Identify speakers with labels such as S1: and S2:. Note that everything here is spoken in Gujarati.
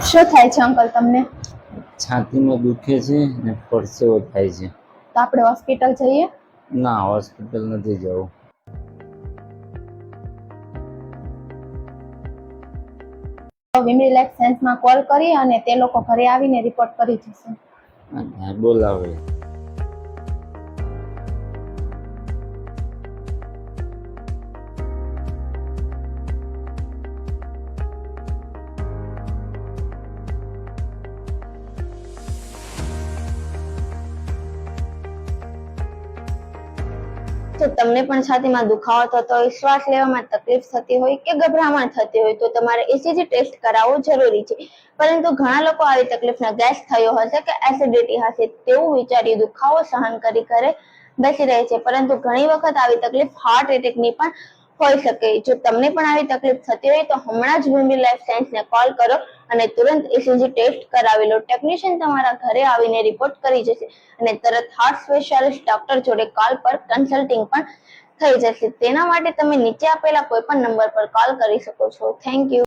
S1: શું થાય છે અંકલ તમને?
S2: છાતીમાં દુખે છે ને પરસેવો થાય છે.
S1: તો આપણે હોસ્પિટલ જઈએ?
S2: ના, હોસ્પિટલ નથી જવું.
S1: વિમરી લાઈફ સાયન્સમાં કોલ કરી અને તે લોકો ઘરે આવીને રિપોર્ટ કરી જશે.
S2: બોલાવે.
S3: તો તમને પણ છાતીમાં દુખાવો થતો હોય, શ્વાસ લેવામાં તકલીફ થતી હોય કે ગભરામણ થતી હોય તો તમારે ECG ટેસ્ટ કરાવવો જરૂરી છે. પરંતુ ઘણા લોકો આવી તકલીફના ગેસ થયો હશે કે એસિડિટી હશે તેવું વિચારી દુખાવો સહન કરી ઘરે બેસી રહે છે. પરંતુ ઘણી વખત આવી તકલીફ હાર્ટ એટેકની પણ હોઈ શકે. જો તમને પણ આવી તકલીફ થતી હોય તો હમણાં જ વિમરી લાઈફ સાયન્સને કોલ કરો અને તુરંત ECG ટેસ્ટ કરાવી લો. ટેકનિશિયન તમારા ઘરે આવીને રિપોર્ટ કરી જશે અને તરત હાર્ટ સ્પેશિયાલિસ્ટ ડોક્ટર જોડે કોલ પર કન્સલ્ટિંગ પણ થઈ જશે. તેના માટે તમે નીચે આપેલા કોઈ પણ નંબર પર કોલ કરી શકો છો. Thank you.